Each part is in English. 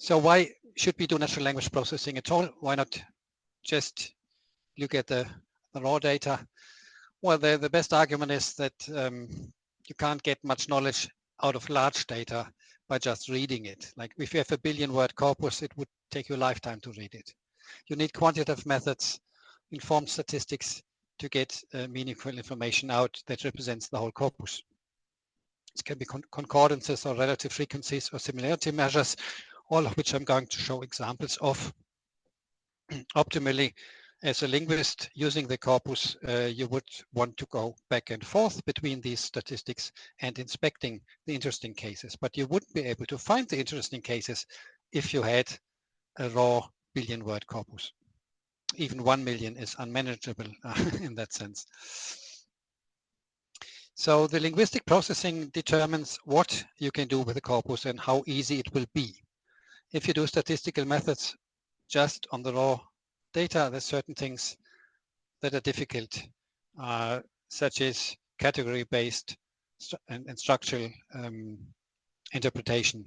So why should we do natural language processing at all? Why not just look at the raw data? Well, the best argument is that you can't get much knowledge out of large data by just reading it. Like if you have a 1 billion word corpus, it would take you a lifetime to read it. You need quantitative methods, informed statistics to get meaningful information out that represents the whole corpus. It can be concordances or relative frequencies or similarity measures, all of which I'm going to show examples of. Optimally, as a linguist using the corpus, you would want to go back and forth between these statistics and inspecting the interesting cases. But you wouldn't be able to find the interesting cases if you had a raw 1 billion word corpus. Even 1 million is unmanageable in that sense. So the linguistic processing determines what you can do with the corpus and how easy it will be. If you do statistical methods just on the raw data, there's certain things that are difficult, such as category-based and structural interpretation.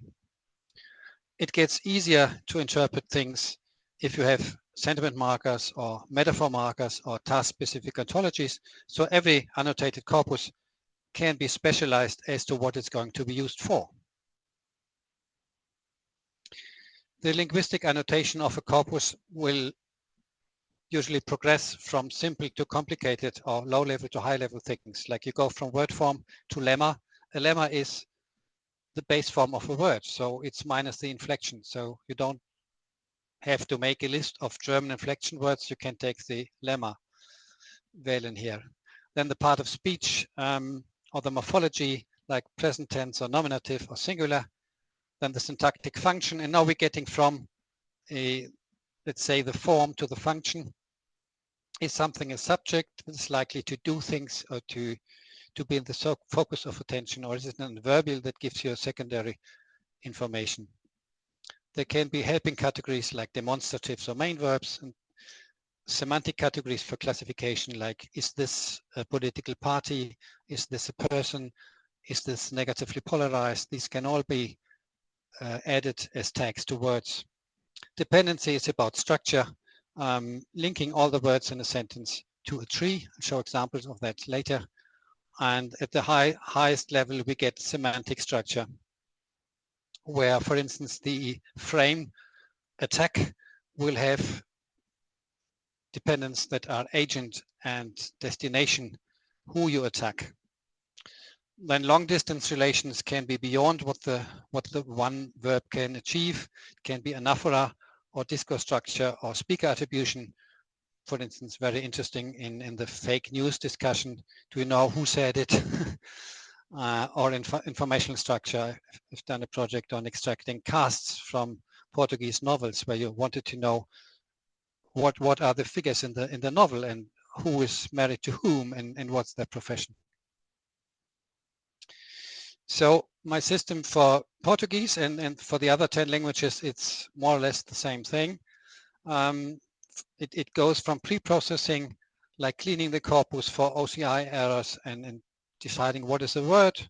It gets easier to interpret things if you have sentiment markers or metaphor markers or task-specific ontologies. So every annotated corpus can be specialized as to what it's going to be used for. The linguistic annotation of a corpus will usually progress from simple to complicated or low level to high level things. Like you go from word form to lemma. A lemma is the base form of a word, so it's minus the inflection. So you don't have to make a list of German inflection words. You can take the lemma wählen here. Then the part of speech or the morphology, like present tense or nominative or singular. Then the syntactic function, and now we're getting from a, let's say, the form to the function. Is something a subject that is likely to do things or to be in the focus of attention, or is it an adverbial that gives you a secondary information? There can be helping categories like demonstratives or main verbs, and semantic categories for classification, like is this a political party, is this a person, is this negatively polarized? These can all be added as tags to words. Dependency is about structure, linking all the words in a sentence to a tree. I'll show examples of that later. And at the highest level, we get semantic structure, where, for instance, the frame attack will have dependents that are agent and destination, who you attack. Then long distance relations can be beyond what the one verb can achieve. It can be anaphora or discourse structure or speaker attribution. For instance, very interesting in the fake news discussion. Do we know who said it? Or informational structure. I've done a project on extracting casts from Portuguese novels, where you wanted to know what are the figures in the novel and who is married to whom and what's their profession. So my system for Portuguese and for the other 10 languages, it's more or less the same thing. It goes from pre-processing, like cleaning the corpus for OCI errors and deciding what is a word,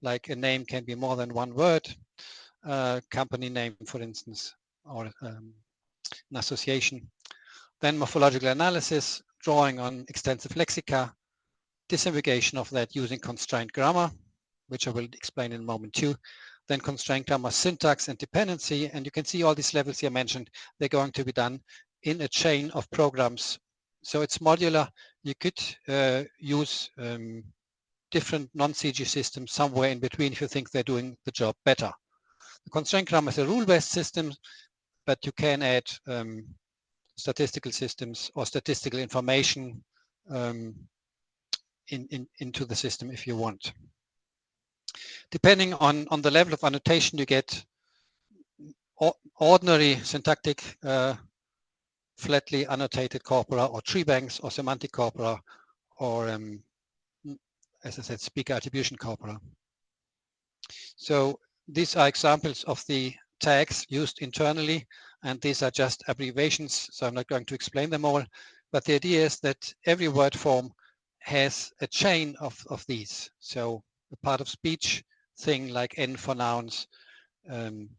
like a name can be more than one word, company name, for instance, or an association. Then morphological analysis, drawing on extensive lexica, disambiguation of that using constrained grammar, which I will explain in a moment too. Then constrained grammar syntax and dependency. And you can see all these levels here mentioned, they're going to be done in a chain of programs. So it's modular. You could use different non-CG systems somewhere in between if you think they're doing the job better. The constrained grammar is a rule-based system, but you can add statistical systems or statistical information into the system if you want. Depending on the level of annotation, you get ordinary syntactic flatly annotated corpora or tree banks or semantic corpora or as I said, speaker attribution corpora. So these are examples of the tags used internally, and these are just abbreviations, so I'm not going to explain them all, but the idea is that every word form has a chain of these. So the part of speech thing like N for nouns, and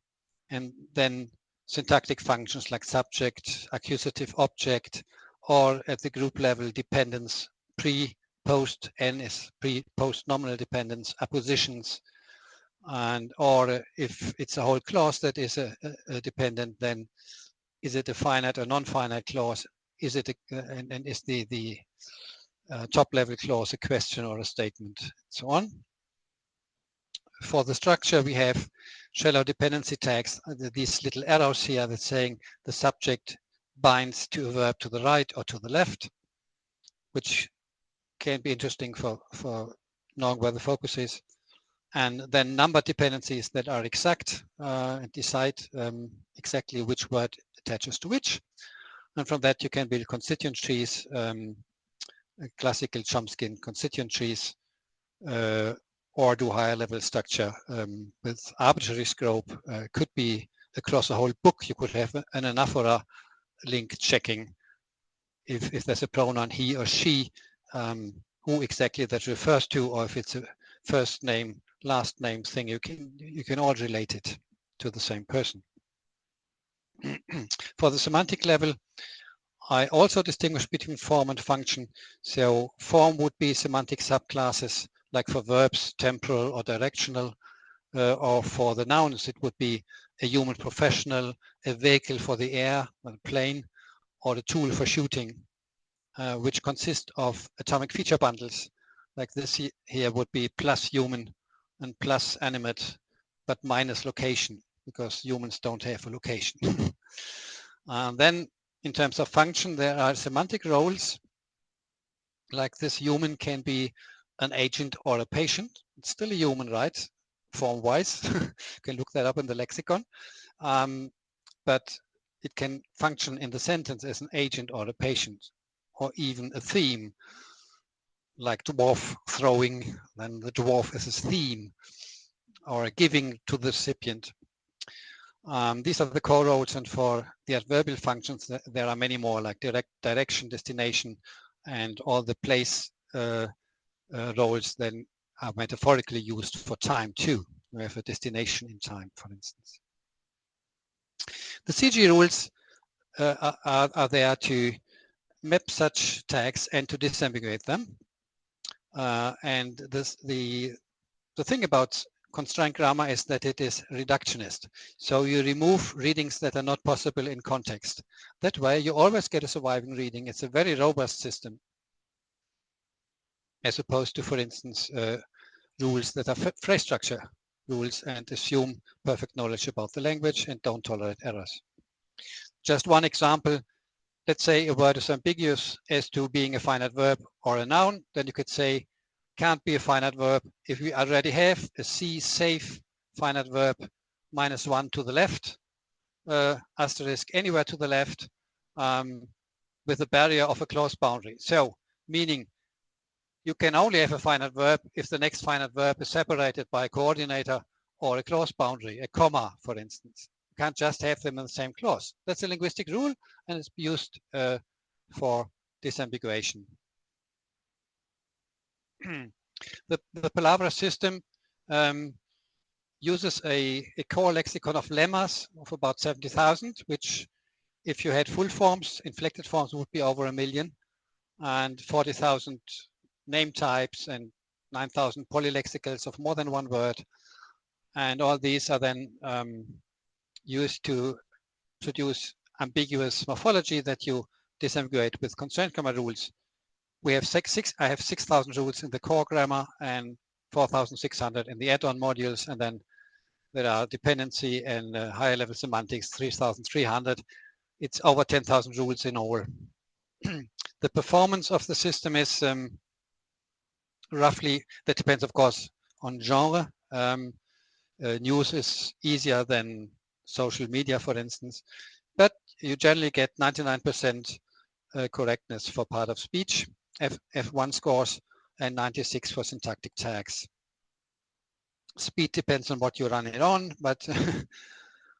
then syntactic functions like subject, accusative object, or at the group level dependence, pre, post, n is pre, post nominal dependence, appositions, and or if it's a whole clause that is a dependent, then is it a finite or non-finite clause? Is it and is the top level clause a question or a statement, and so on. For the structure, we have shallow dependency tags, these little arrows here that's saying the subject binds to a verb to the right or to the left, which can be interesting for knowing where the focus is. And then number dependencies that are exact and decide exactly which word attaches to which. And from that, you can build constituent trees, classical Chomsky constituent trees, or do higher level structure with arbitrary scope. Could be across a whole book. You could have an anaphora link checking if there's a pronoun he or she, who exactly that refers to, or if it's a first name, last name thing, you can all relate it to the same person. For the semantic level, I also distinguish between form and function. So form would be semantic subclasses, like for verbs, temporal or directional, or for the nouns, it would be a human professional, a vehicle for the air, a plane, or a tool for shooting, which consist of atomic feature bundles. Like this here would be plus human and plus animate, but minus location, because humans don't have a location. And then in terms of function, there are semantic roles. Like this human can be an agent or a patient. It's still a human, right? Form-wise, you can look that up in the lexicon. But it can function in the sentence as an agent or a patient, or even a theme, like dwarf throwing, then the dwarf is his theme, or giving to the recipient. These are the core roles, and for the adverbial functions, there are many more, like direction, destination, and all the place roles then are metaphorically used for time too. We have a destination in time, for instance. The CG rules are there to map such tags and to disambiguate them. And the thing about constraint grammar is that it is reductionist. So you remove readings that are not possible in context. That way you always get a surviving reading. It's a very robust system, as opposed to, for instance, rules that are phrase structure rules and assume perfect knowledge about the language and don't tolerate errors. Just one example, let's say a word is ambiguous as to being a finite verb or a noun, then you could say can't be a finite verb if we already have a C safe finite verb -1 to the left, asterisk anywhere to the left, with a barrier of a clause boundary. So meaning you can only have a finite verb if the next finite verb is separated by a coordinator or a clause boundary, a comma, for instance. You can't just have them in the same clause. That's a linguistic rule, and it's used for disambiguation. The Palabra system uses a core lexicon of lemmas of about 70,000, which if you had full forms, inflected forms would be over 1 million, and 40,000 name types and 9,000 polylexicals of more than one word. And all these are then used to produce ambiguous morphology that you disambiguate with constraint grammar rules. We have I have 6,000 rules in the core grammar and 4,600 in the add-on modules, and then there are dependency and higher level semantics, 3,300. It's over 10,000 rules in all. The performance of the system is roughly, that depends of course on genre. News is easier than social media, for instance, but you generally get 99% correctness for part of speech, F1 scores, and 96 for syntactic tags. Speed depends on what you run it on, but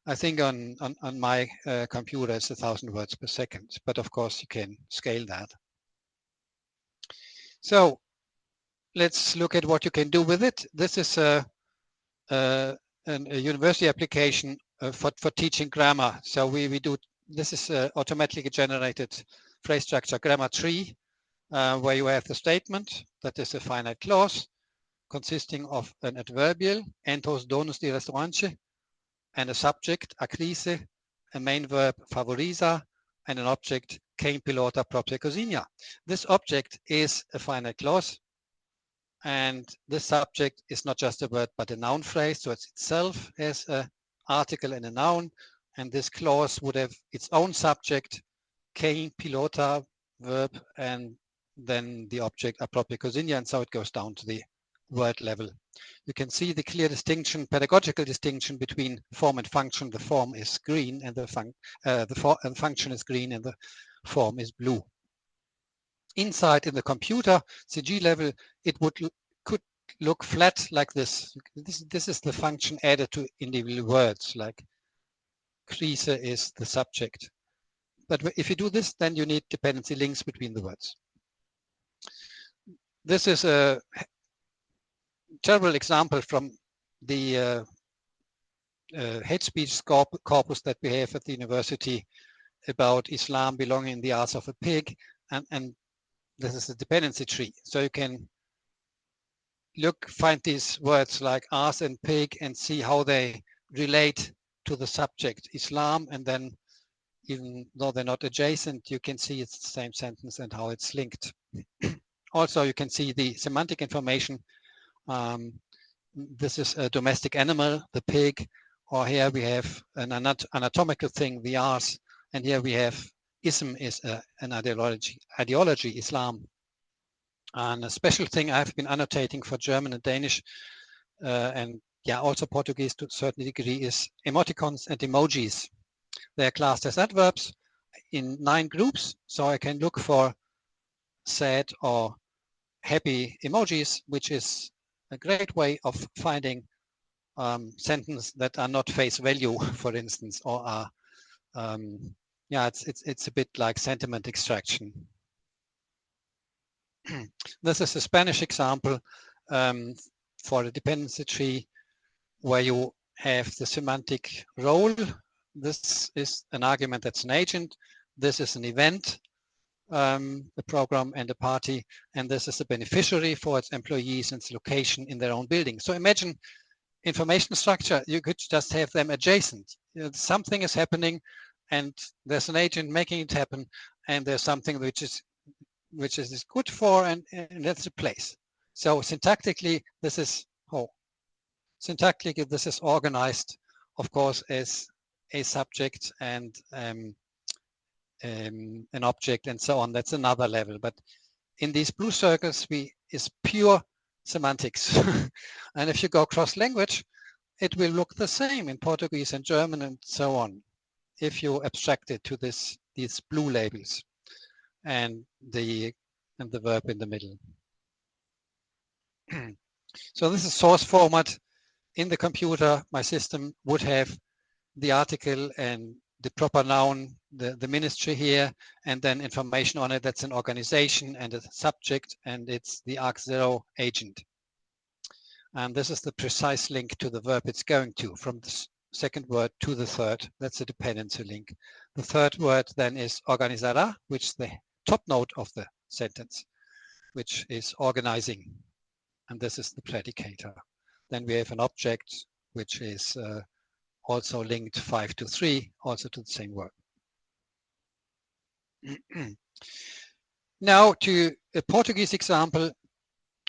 I think on my computer it's 1,000 words per second, but of course you can scale that. So let's look at what you can do with it. This is a university application for teaching grammar. So we do, this is automatically generated phrase structure grammar tree, where you have the statement that is a finite clause consisting of an adverbial, entros donus di restaurante, and a subject, acrise, a main verb, favoriza, and an object, quem pilota propria cozinha. This object is a finite clause, and this subject is not just a word but a noun phrase, so it's itself as an article and a noun, and this clause would have its own subject, quem pilota, verb, and then the object a propria cozinha, and so it goes down to the word level. You can see the clear distinction, pedagogical distinction between form and function. The form is green and the function is green and the form is blue. Inside in the computer CG level, it could look flat like this. This is the function added to individual words, like Krise is the subject. But if you do this, then you need dependency links between the words. This is a terrible example from the hate speech corpus that we have at the university about Islam belonging in the ass of a pig, and this is a dependency tree. So you can find these words like ass and pig and see how they relate to the subject Islam, and then even though they're not adjacent, you can see it's the same sentence and how it's linked. Also, you can see the semantic information. This is a domestic animal, the pig, or here we have an anatomical thing, the arse, and here we have ism is an ideology, Islam. And a special thing I've been annotating for German and Danish, and yeah, also Portuguese to a certain degree, is emoticons and emojis. They are classed as adverbs in 9 groups, so I can look for sad or happy emojis, which is a great way of finding sentences that are not face value, for instance, or are yeah, it's a bit like sentiment extraction. This is a Spanish example for a dependency tree where you have the semantic role. This is an argument that's an agent. This is an event, a program and a party, and this is a beneficiary for its employees and its location in their own building. So imagine information structure, you could just have them adjacent. You know, something is happening and there's an agent making it happen, and there's something which is good for, and that's the place. So syntactically, this is organized, of course, as a subject and an object and so on. That's another level. But in these blue circles, is pure semantics. And if you go cross language, it will look the same in Portuguese and German and so on, if you abstract it to these blue labels and the verb in the middle. So this is source format. In the computer, my system would have the article and the proper noun, the ministry here, and then information on it. That's an organization and a subject, and it's the Arc0 agent. And this is the precise link to the verb it's going to, from the second word to the third. That's a dependency link. The third word then is organizará, which is the top note of the sentence, which is organizing. And this is the predicator. Then we have an object, which is also linked 5 to 3, also to the same word. Now to a Portuguese example.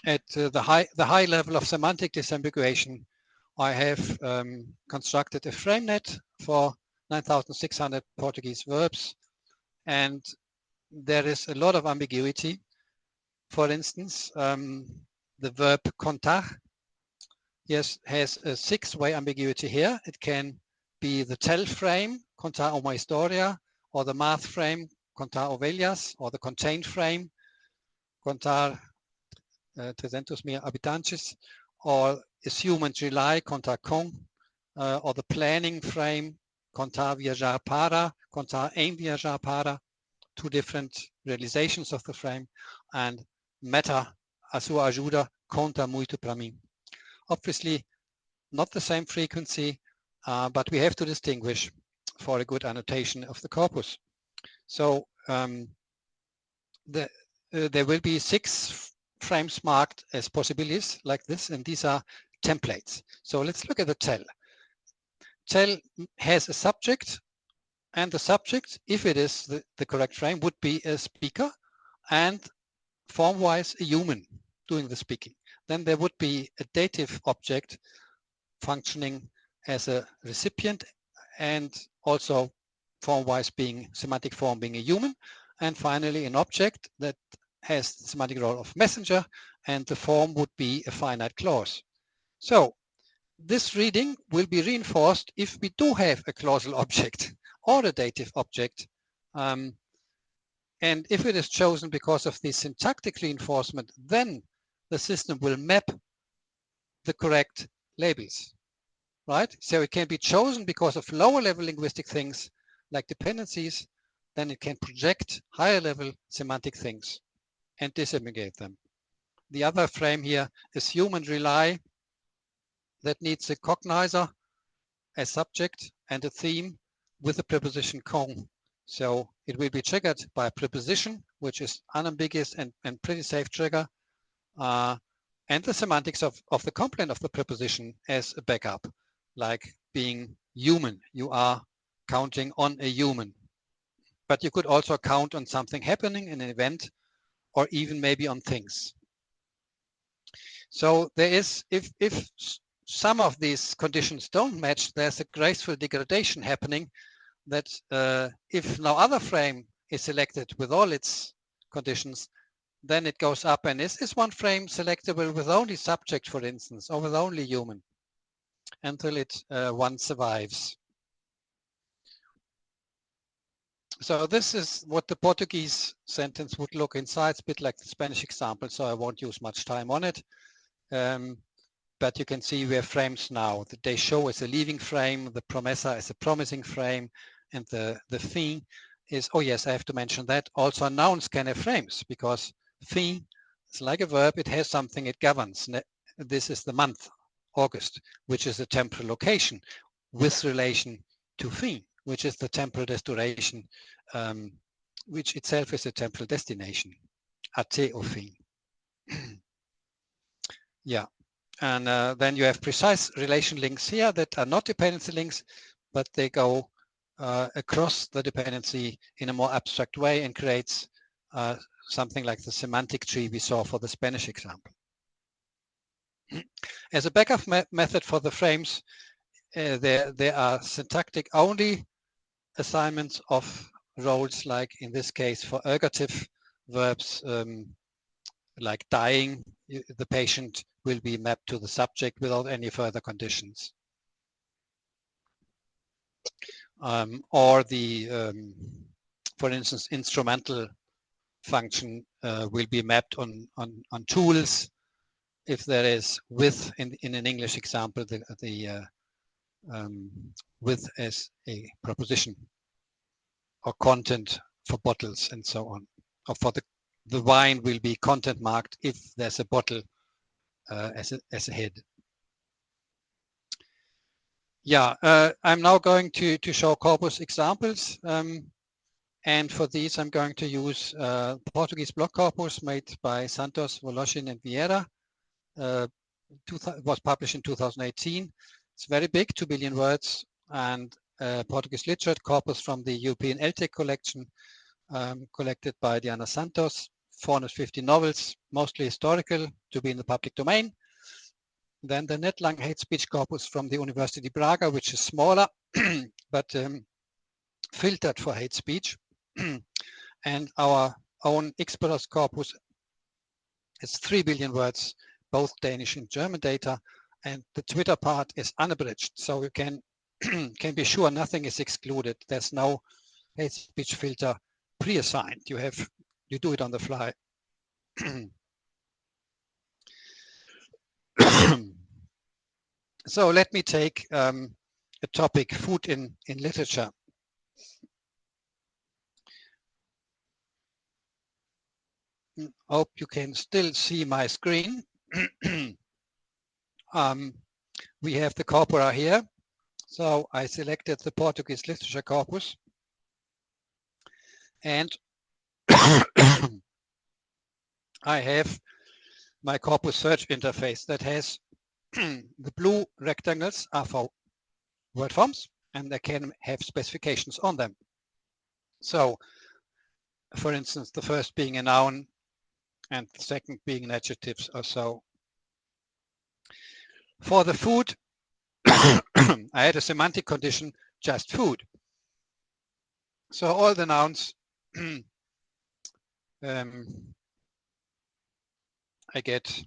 At the high level of semantic disambiguation, I have constructed a frame net for 9,600 Portuguese verbs, and there is a lot of ambiguity. For instance, the verb contar has a 6-way ambiguity here. It can be the tell frame, contar uma historia, or the math frame, contar ovelhas, or the contain frame, contar 300,000 habitantes, or assume and rely, contar com, or the planning frame, contar viajar para, contar em viajar para, 2 different realizations of the frame, and meta, a sua ajuda, conta muito para mim. Obviously, not the same frequency, but we have to distinguish for a good annotation of the corpus. So there will be 6 frames marked as possibilities like this, and these are templates. So let's look at the tell. Tell has a subject, and the subject, if it is the correct frame, would be a speaker and form-wise a human doing the speaking. Then there would be a dative object functioning as a recipient and also form-wise being semantic form being a human, and finally an object that has the semantic role of messenger, and the form would be a finite clause. So this reading will be reinforced if we do have a clausal object or a dative object, and if it is chosen because of the syntactic reinforcement, then the system will map the correct labels, right? So it can be chosen because of lower level linguistic things like dependencies, then it can project higher level semantic things and disaggregate them. The other frame here is human rely, that needs a cognizer, a subject and a theme with the preposition con. So it will be triggered by a preposition, which is unambiguous and pretty safe trigger, and the semantics of the complement of the preposition as a backup, like being human. You are counting on a human. But you could also count on something happening in an event, or even maybe on things. So there is, if some of these conditions don't match, there's a graceful degradation happening that if no other frame is selected with all its conditions, then it goes up, and is one frame selectable with only subject, for instance, or with only human, until it one survives. So this is what the Portuguese sentence would look inside. It's a bit like the Spanish example, so I won't use much time on it. But you can see we have frames now. The they show as a leaving frame, the promessa as a promising frame, and the fin is, oh yes, I have to mention that. Also nouns can have frames, because fin is like a verb, it has something it governs. This is the month, August, which is a temporal location with relation to fin, which is the temporal destination, which itself is a temporal destination, ate or fin. Yeah. And then you have precise relation links here that are not dependency links, but they go across the dependency in a more abstract way and creates something like the semantic tree we saw for the Spanish example. As a backup method for the frames, there are syntactic only assignments of roles, like in this case for ergative verbs, like dying, the patient will be mapped to the subject without any further conditions. Or the, for instance, instrumental function will be mapped on tools. If there is with, in an English example, the with as a proposition, or content for bottles and so on. Or for the wine will be content marked if there's a bottle as a head. Yeah, I'm now going to show corpus examples. And for these, I'm going to use Portuguese block corpus made by Santos, Voloshin, and Vieira. Was published in 2018. It's very big, 2 billion words, and Portuguese literature corpus from the European LTEC collection, collected by Diana Santos, 450 novels, mostly historical, to be in the public domain. Then the NetLang hate speech corpus from the University Braga, which is smaller, but filtered for hate speech. And our own Xperos corpus is 3 billion words, both Danish and German data. And the Twitter part is unabridged. So you can be sure nothing is excluded. There's no hate speech filter pre-assigned. You do it on the fly. So let me take a topic, food in literature. Hope you can still see my screen. We have the corpora here. So I selected the Portuguese literature corpus, and I have my corpus search interface that has the blue rectangles are for word forms, and they can have specifications on them. So, for instance, the first being a noun and the second being an adjective or so. For the food, I had a semantic condition, just food. So all the nouns I get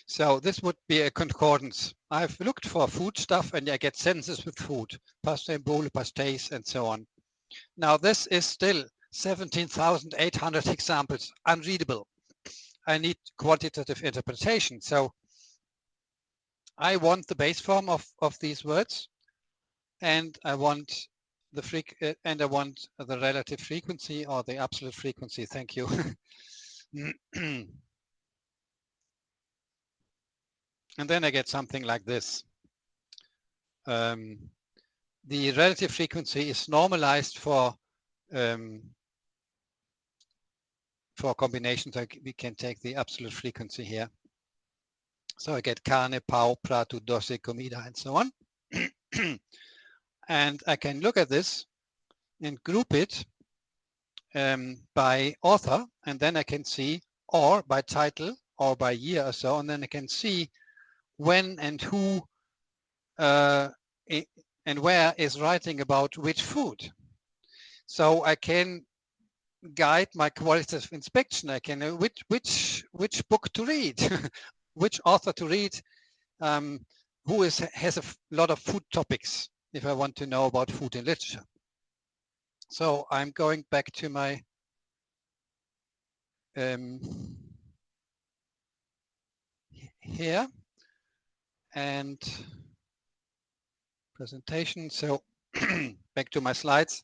so this would be a concordance. I've looked for food stuff and I get sentences with food, pasta and boule, pastéis, and so on. Now this is still 17,800 examples, unreadable. I need quantitative interpretation. So I want the base form of these words, and I want the the relative frequency or the absolute frequency. Thank you. And then I get something like this. The relative frequency is normalized for combinations. We can take the absolute frequency here. So I get carne, pau, prato, doce, comida, and so on. And I can look at this and group it by author, and then I can see, or by title, or by year or so, and then I can see when and who and where is writing about which food. So I can guide my qualitative inspection. I can know which book to read, which author to read, who has a lot of food topics if I want to know about food in literature. So I'm going back to my here and presentation. So back to my slides.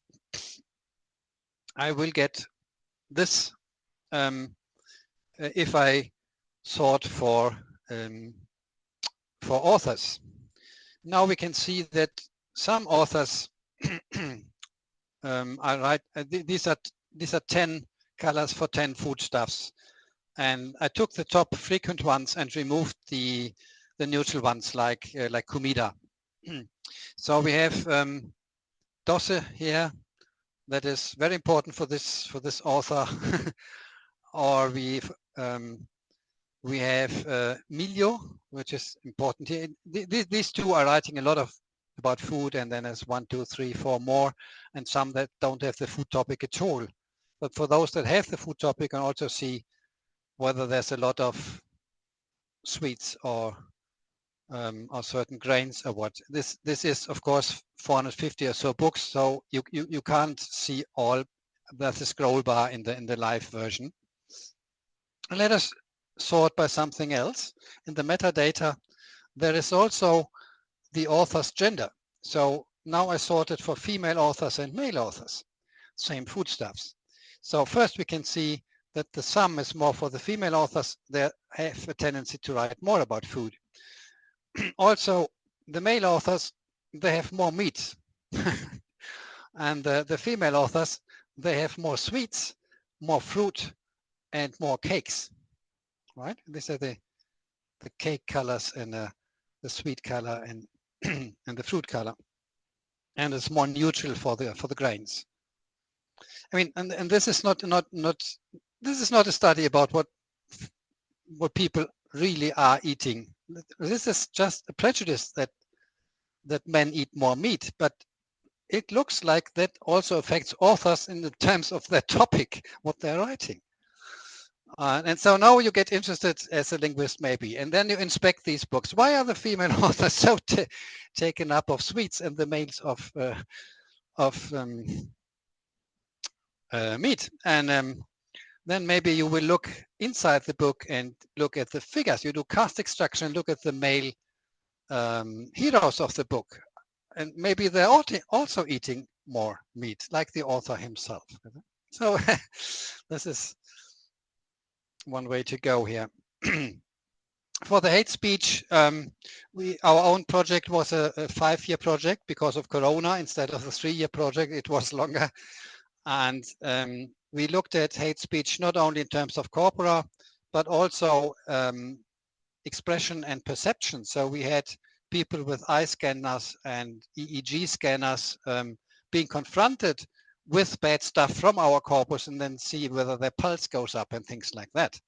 I will get this if I sort for authors. Now we can see that some authors are right. These are 10 colors for 10 foodstuffs, and I took the top frequent ones and removed the neutral ones like comida. So we have doce here. That is very important for this author. Or we have milho, which is important here. These two are writing a lot about food, and then there's 1, 2, 3, 4 more, and some that don't have the food topic at all. But for those that have the food topic, I can also see whether there's a lot of sweets or certain grains or what. This is of course 450 or so books, so you can't see all. There's a scroll bar in the live version. And let us sort by something else. In the metadata, there is also the author's gender. So now I sorted for female authors and male authors, same foodstuffs. So first we can see that the sum is more for the female authors. They have a tendency to write more about food. Also, the male authors, they have more meat. And the female authors, they have more sweets, more fruit, and more cakes. Right? These are the cake colors and the sweet color and and the fruit color. And it's more neutral for the grains. I mean, and this is not this is not a study about what people really are eating. This is just a prejudice that men eat more meat, but it looks like that also affects authors in the terms of their topic, what they're writing. And so now you get interested as a linguist maybe, and then you inspect these books. Why are the female authors so taken up of sweets and the males of meat? And then maybe you will look inside the book and look at the figures. You do cast extraction and look at the male heroes of the book. And maybe they're also eating more meat, like the author himself. So this is one way to go here. For the hate speech, our own project was a 5-year project because of Corona. Instead of a 3-year project, it was longer. And we looked at hate speech not only in terms of corpora, but also expression and perception. So we had people with eye scanners and EEG scanners being confronted with bad stuff from our corpus and then see whether their pulse goes up and things like that.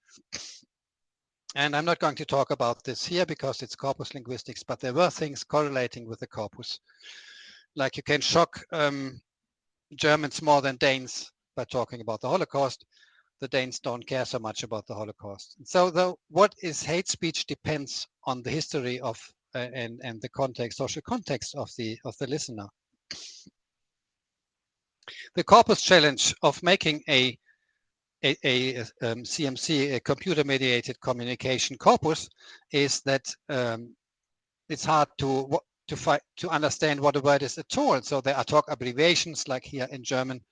And I'm not going to talk about this here because it's corpus linguistics, but there were things correlating with the corpus. Like you can shock Germans more than Danes by talking about the Holocaust. The Danes don't care so much about the Holocaust. So what is hate speech depends on the history of and the context, social context of the listener. The corpus challenge of making a CMC, a computer-mediated communication corpus, is that it's hard to understand what a word is at all. So there are talk abbreviations like here in German,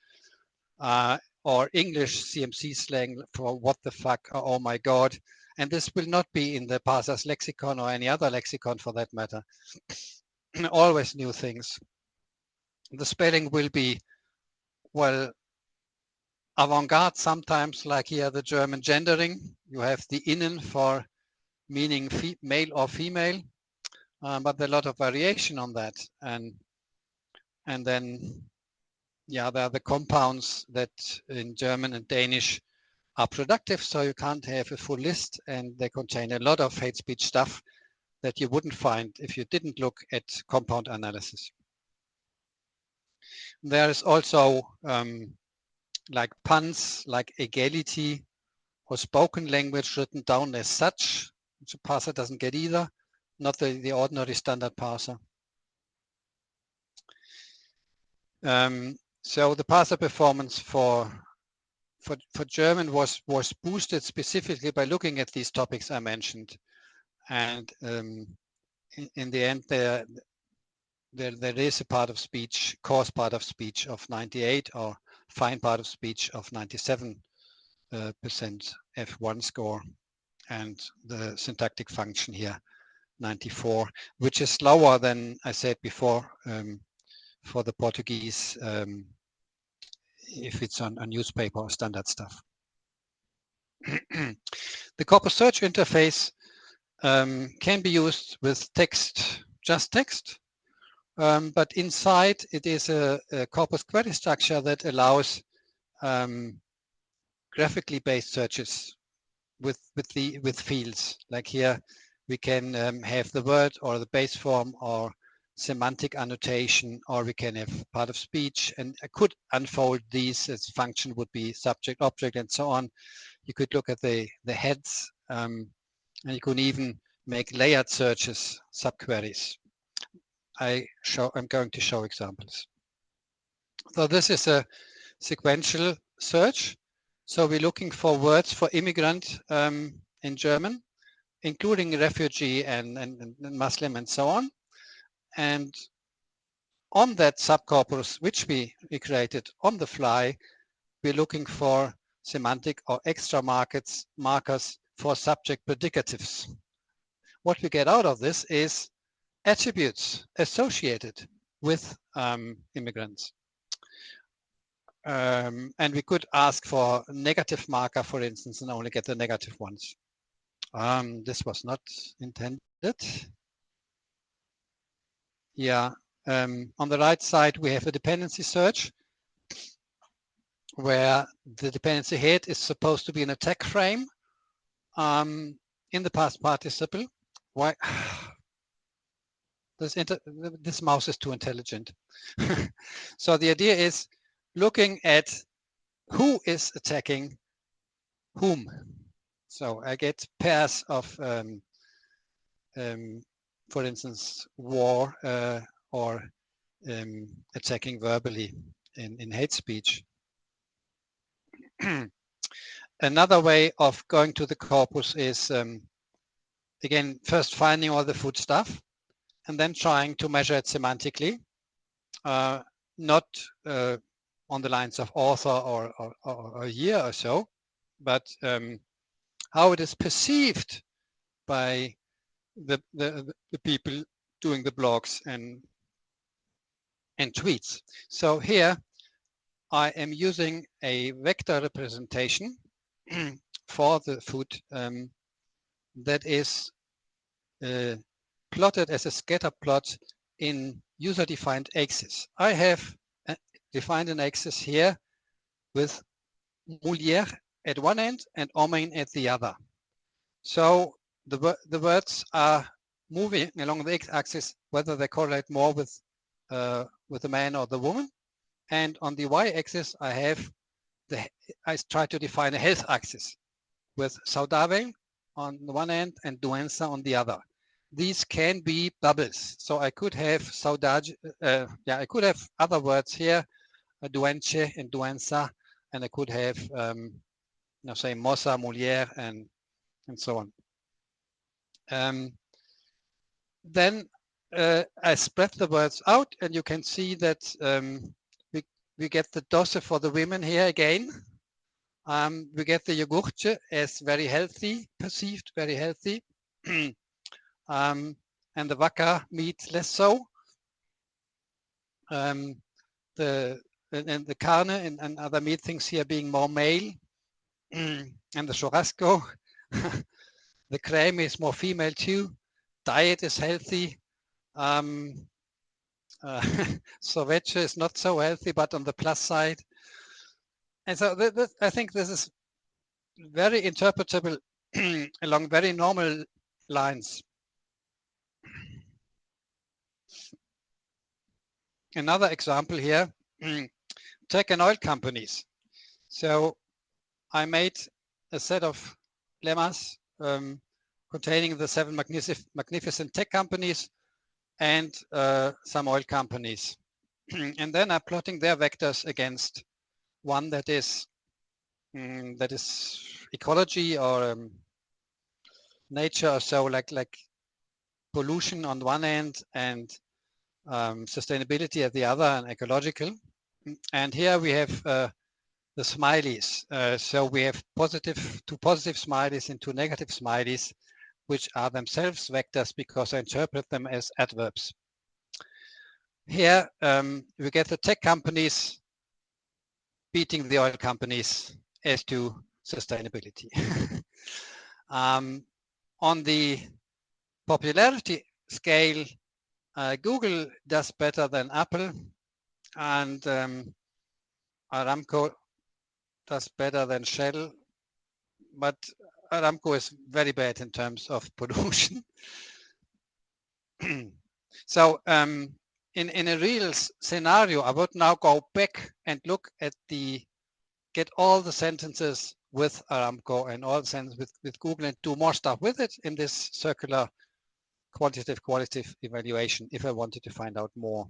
or English CMC slang for what the fuck or oh my god. And this will not be in the parser's lexicon or any other lexicon for that matter. Always new things. The spelling will be, well, avant-garde sometimes, like here the German gendering. You have the innen for meaning male or female, but there are a lot of variation on that. And then, yeah, there are the compounds that in German and Danish are productive, so you can't have a full list, and they contain a lot of hate speech stuff that you wouldn't find if you didn't look at compound analysis. There is also like puns, like egality, or spoken language written down as such, which a parser doesn't get either, not the ordinary standard parser. So the parser performance for German was boosted specifically by looking at these topics I mentioned. And in the end, there is a part of speech, coarse part of speech of 98, or fine part of speech of 97% F1 score, and the syntactic function here 94, which is lower than I said before for the Portuguese if it's on a newspaper or standard stuff. The corpus search interface can be used with text, just text, but inside it is a corpus query structure that allows graphically based searches with fields. Like here, we can have the word or the base form or semantic annotation, or we can have part of speech, and I could unfold these as function would be subject, object, and so on. You could look at the heads, and you can even make layered searches, subqueries. I'm going to show examples. So this is a sequential search. So we're looking for words for immigrant in German, including refugee and Muslim and so on. And on that subcorpus, which we created on the fly, we're looking for semantic or extra markers for subject predicatives. What we get out of this is attributes associated with immigrants. And we could ask for a negative marker, for instance, and only get the negative ones. This was not intended. Yeah, on the right side, we have a dependency search where the dependency head is supposed to be an attack frame in the past participle. Why? This mouse is too intelligent. So the idea is looking at who is attacking whom. So I get pairs of, for instance, war or attacking verbally in hate speech. Another way of going to the corpus is, again, first finding all the food stuff and then trying to measure it semantically, not on the lines of author or year or so, but how it is perceived by the people doing the blogs and tweets. So here I am using a vector representation for the food that is plotted as a scatter plot in user-defined axis. I have defined an axis here with Molière at one end and Omen at the other. So the words are moving along the x-axis, whether they correlate more with the man or the woman. And on the y-axis, I try to define a health axis with saudade on the one end and doença on the other. These can be bubbles. So I could have saudade, I could have other words here, doente and doença, and I could have, say moça, Molière, and so on. Then I spread the words out, and you can see that we get the dose for the women here again. We get the yogurtje as very healthy, perceived very healthy, and the vaca meat less so. And the carne and other meat things here being more male, and the churrasco, the creme is more female too. Diet is healthy. Sorvete is not so healthy, but on the plus side. And so I think this is very interpretable along very normal lines. Another example here, tech and oil companies. So I made a set of lemmas containing the 7 magnificent tech companies and some oil companies. And then I'm plotting their vectors against one that is ecology or nature or so, like pollution on one end and sustainability at the other, and ecological. And here we have the smileys. So we have two positive smileys and 2 negative smileys, which are themselves vectors because I interpret them as adverbs. Here we get the tech companies beating the oil companies as to sustainability. On the popularity scale, Google does better than Apple, and Aramco does better than Shell, but Aramco is very bad in terms of pollution. So in a real scenario, I would now go back and look at get all the sentences with Aramco and all the sentences with Google and do more stuff with it in this circular qualitative evaluation if I wanted to find out more.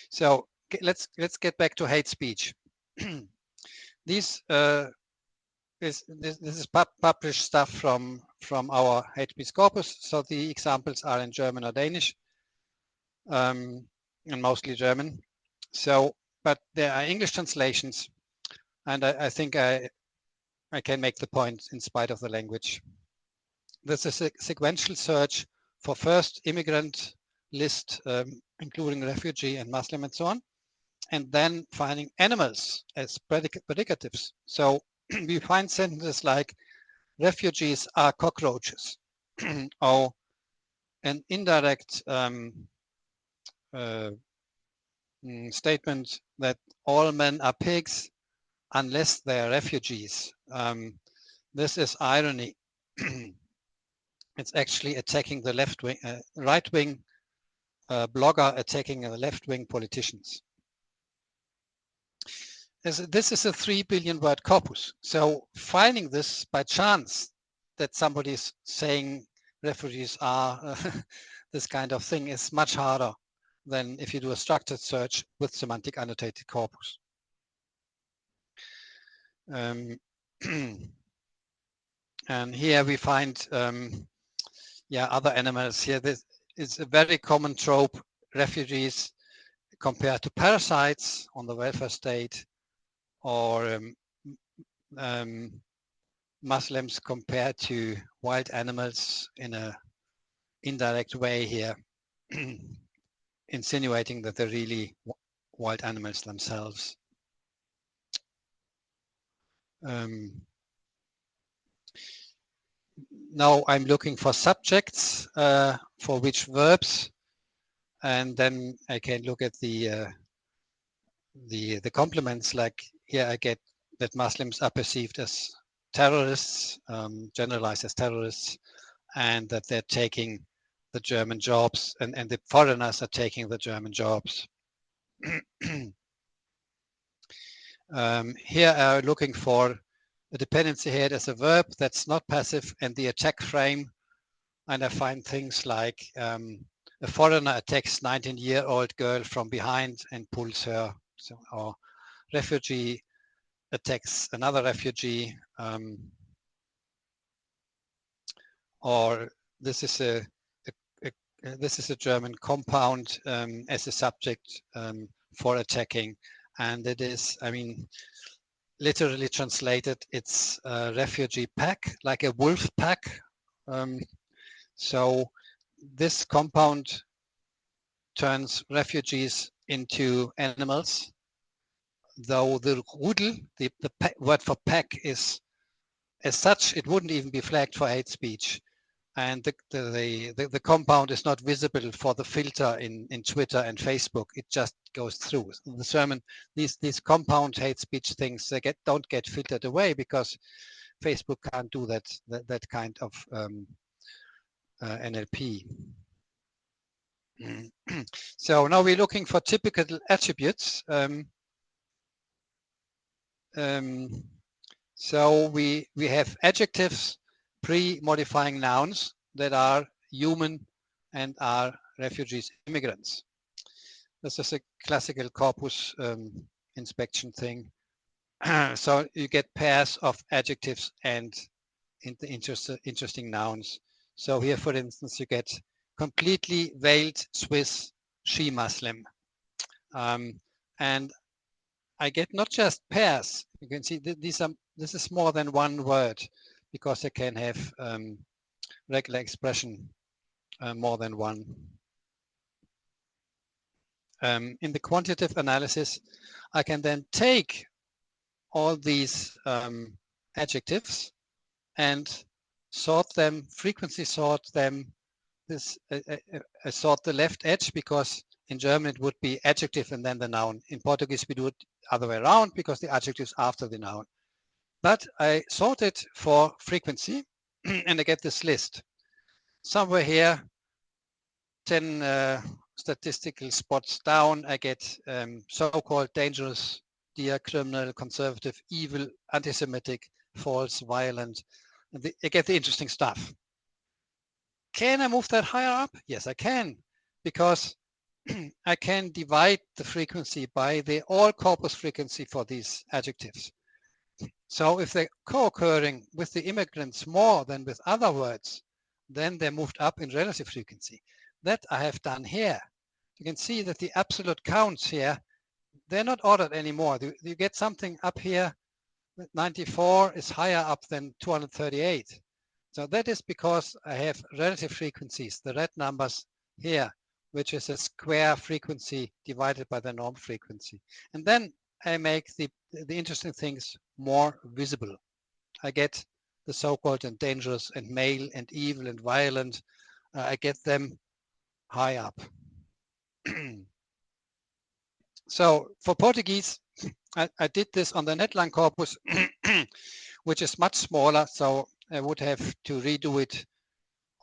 So let's get back to hate speech. This is published stuff from our hate speech corpus. So the examples are in German or Danish, and mostly German. So, but there are English translations, and I think I can make the point in spite of the language. This is a sequential search for first immigrant list, including refugee and Muslim and so on, and then finding animals as predicatives. So we find sentences like refugees are cockroaches, or an indirect statement that all men are pigs unless they are refugees. This is irony. It's actually attacking the left wing, right wing blogger attacking the left wing politicians. This is a 3 billion word corpus. So finding this by chance that somebody's saying refugees are this kind of thing is much harder than if you do a structured search with semantic annotated corpus. And here we find other animals. Here this is a very common trope, refugees compared to parasites on the welfare state, or Muslims compared to wild animals in a indirect way here, insinuating that they're really wild animals themselves. Now I'm looking for subjects for which verbs, and then I can look at the complements. Like here I get that Muslims are perceived as terrorists, generalized as terrorists, and that they're taking the German jobs, and the foreigners are taking the German jobs. Here I'm looking for a dependency head as a verb that's not passive, and the attack frame, and I find things like a foreigner attacks 19-year-old girl from behind and pulls her, so, or refugee attacks another refugee, or this is a German compound as a subject for attacking, and it is, I mean, literally translated, it's a refugee pack, like a wolf pack. So this compound turns refugees into animals, though the Rudel, the word for pack, is as such, it wouldn't even be flagged for hate speech. And the compound is not visible for the filter in Twitter and Facebook. It just goes through. The sermon, these compound hate speech things, they don't get filtered away because Facebook can't do that kind of NLP. So now we're looking for typical attributes. So we have adjectives pre-modifying nouns that are human and are refugees, immigrants. This is a classical corpus inspection thing. So you get pairs of adjectives and interesting nouns. So here, for instance, you get completely veiled Swiss she-Muslim. And I get not just pairs. You can see this is more than one word, because I can have regular expression more than one. In the quantitative analysis, I can then take all these adjectives and sort them, frequency sort them. I sort the left edge because in German it would be adjective and then the noun. In Portuguese we do it other way around because the adjective is after the noun. But I sort it for frequency and I get this list. Somewhere here, 10 statistical spots down, I get so-called dangerous, dear, criminal, conservative, evil, anti-Semitic, false, violent. And I get the interesting stuff. Can I move that higher up? Yes, I can, because I can divide the frequency by the all corpus frequency for these adjectives. So if they're co-occurring with the immigrants more than with other words, then they're moved up in relative frequency. That I have done here. You can see that the absolute counts here, they're not ordered anymore. You get something up here, 94 is higher up than 238. So that is because I have relative frequencies, the red numbers here, which is a square frequency divided by the norm frequency. And then I make the interesting things more visible. I get the so-called and dangerous and male and evil and violent. I get them high up. So for Portuguese, I did this on the netline corpus, which is much smaller. So I would have to redo it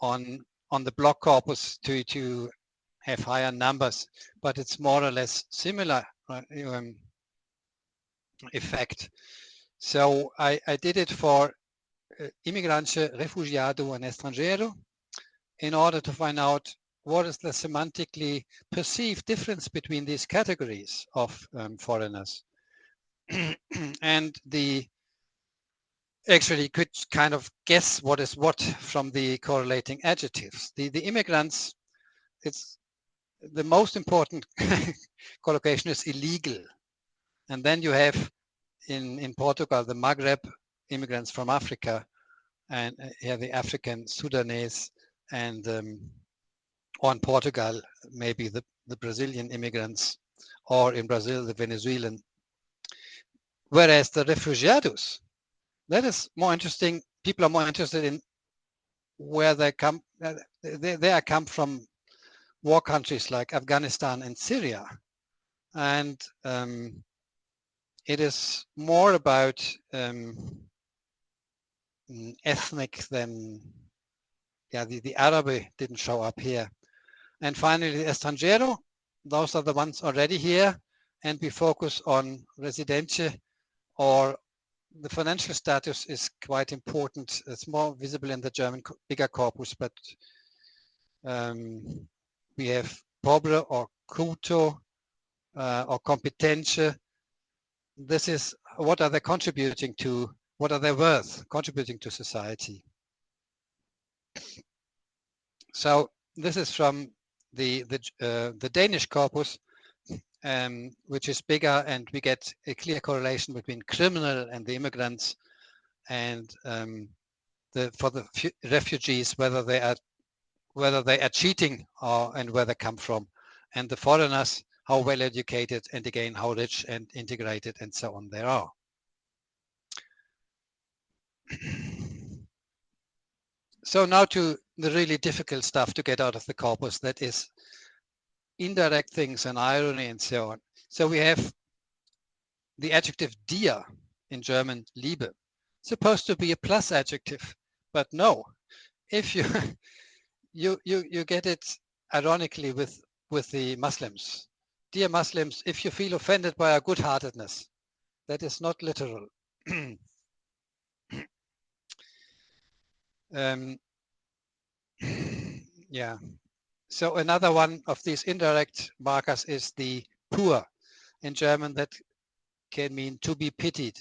on the block corpus to have higher numbers, but it's more or less similar effect. So I did it for imigrante, refugiado, and estrangeiro in order to find out what is the semantically perceived difference between these categories of foreigners. And actually you could kind of guess what is what from the correlating adjectives. The immigrants, it's the most important collocation is illegal. And then you have in Portugal, the Maghreb immigrants from Africa, and here the African Sudanese, and or in Portugal, maybe the Brazilian immigrants, or in Brazil, the Venezuelan. Whereas the refugiados, that is more interesting. People are more interested in where they come. They come from war countries like Afghanistan and Syria. And it is more about ethnic than, yeah, the Arabic didn't show up here. And finally, the extranjero, those are the ones already here, and we focus on residente, or the financial status is quite important. It's more visible in the German bigger corpus, but we have pobre or culto or competente. This is what are they contributing to, what are they worth contributing to society. So this is from the Danish corpus, which is bigger, and we get a clear correlation between criminal and the immigrants, and for the refugees, whether they are cheating and where they come from, and the foreigners, how well educated, and again how rich and integrated and so on they are. So now to the really difficult stuff to get out of the corpus, that is indirect things and irony and so on. So we have the adjective dir in German, Liebe, supposed to be a plus adjective, but no. If you you get it ironically with the Muslims. Dear Muslims, if you feel offended by our good-heartedness, that is not literal. Yeah. So another one of these indirect markers is the poor. In German, that can mean to be pitied.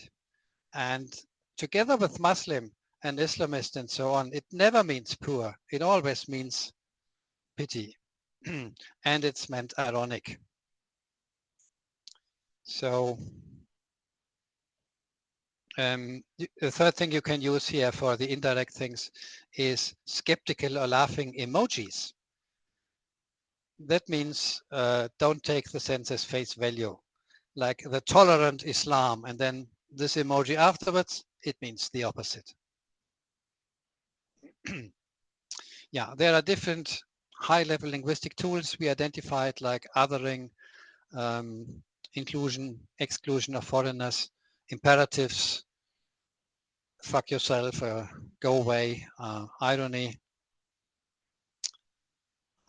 And together with Muslim and Islamist and so on, it never means poor. It always means pity. And it's meant ironic. So the third thing you can use here for the indirect things is skeptical or laughing emojis. That means don't take the sense as face value, like the tolerant Islam, and then this emoji afterwards, it means the opposite. Yeah, there are different high-level linguistic tools we identified, like othering, inclusion, exclusion of foreigners, imperatives, fuck yourself, go away, irony.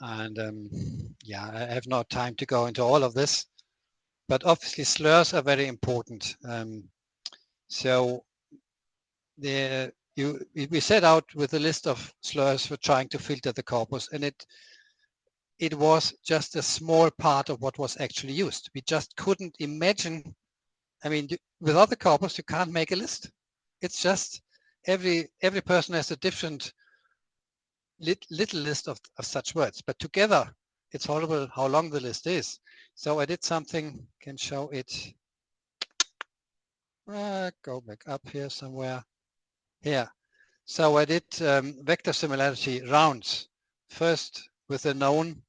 And yeah, I have no time to go into all of this, but obviously slurs are very important. So we set out with a list of slurs for trying to filter the corpus, and it was just a small part of what was actually used. We just couldn't imagine. I mean, without the corpus, you can't make a list. It's just every person has a different little list of such words, but together it's horrible how long the list is. So I did something, can show it. Go back up here somewhere. Here. So I did vector similarity rounds. First with the known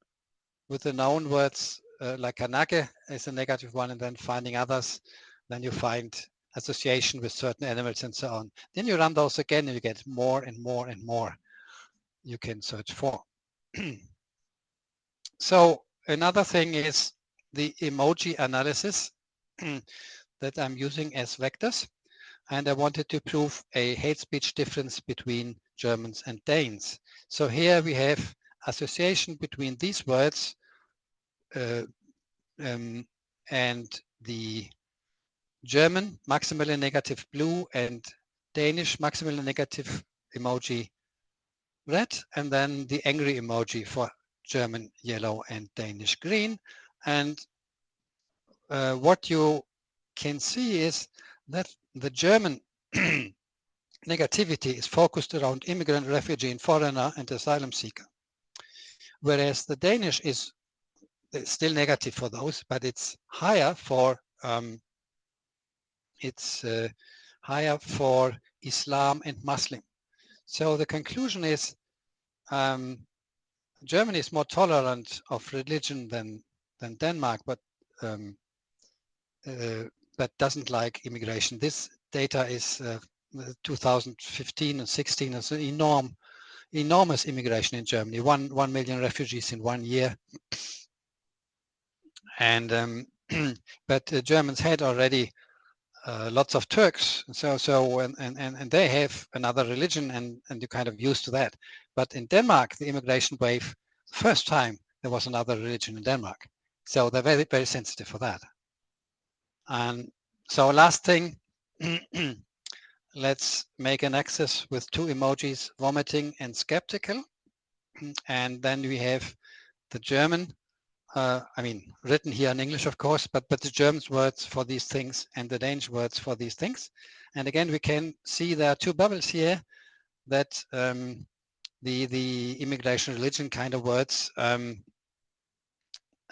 words like kanake is a negative one, and then finding others. Then you find association with certain animals and so on. Then you run those again and you get more and more and more you can search for. So another thing is the emoji analysis that I'm using as vectors. And I wanted to prove a hate speech difference between Germans and Danes. So here we have association between these words and the German maximally negative blue and Danish maximally negative emoji red, and then the angry emoji for German yellow and Danish green. And what you can see is that the German negativity is focused around immigrant, refugee, and foreigner and asylum seeker. Whereas the Danish is still negative for those, but it's higher for Islam and Muslim. So the conclusion is Germany is more tolerant of religion than Denmark, but doesn't like immigration. This data is 2015 and 16. It's an enormous immigration in Germany. 1 million refugees in 1 year, and but the Germans had already lots of Turks, and they have another religion, and you're kind of used to that. But in Denmark, the immigration wave, first time there was another religion in Denmark, so they're very, very sensitive for that. And so last thing, let's make an axis with 2 emojis, vomiting and skeptical, and then we have the German. I mean, written here in English, of course, but the German words for these things and the Danish words for these things. And again, we can see there are 2 bubbles here that the immigration religion kind of words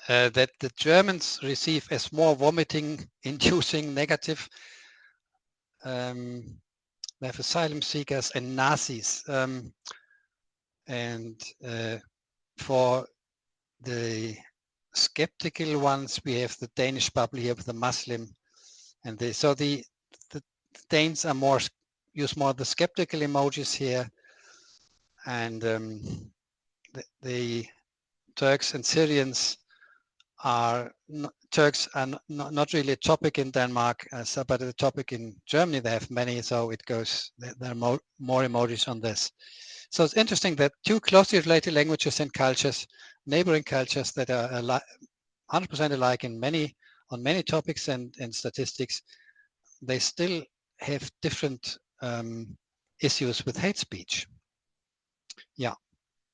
that the Germans receive as more vomiting inducing negative. They have asylum seekers and Nazis. And for the skeptical ones, we have the Danish bubble here with the Muslim, and so the Danes are use more the skeptical emojis here, and the Turks and Syrians are Turks are not really a topic in Denmark, but a topic in Germany. They have many, so it goes. There are more emojis on this. So it's interesting that 2 closely related languages and cultures, neighboring cultures that are 100% alike on many topics and statistics, they still have different issues with hate speech. Yeah,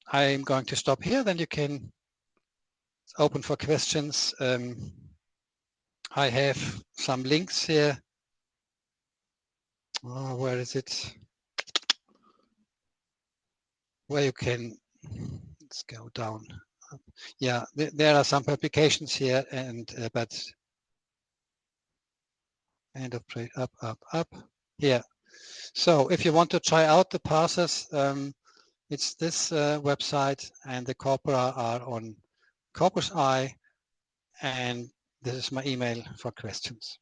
I'm going to stop here. Then you can open for questions. I have some links here. Oh, where is it? Where you can, let's go down. Yeah, there are some publications here, and but end of trade up here. So if you want to try out the parsers, it's this website, and the corpora are on Corpus I, and this is my email for questions.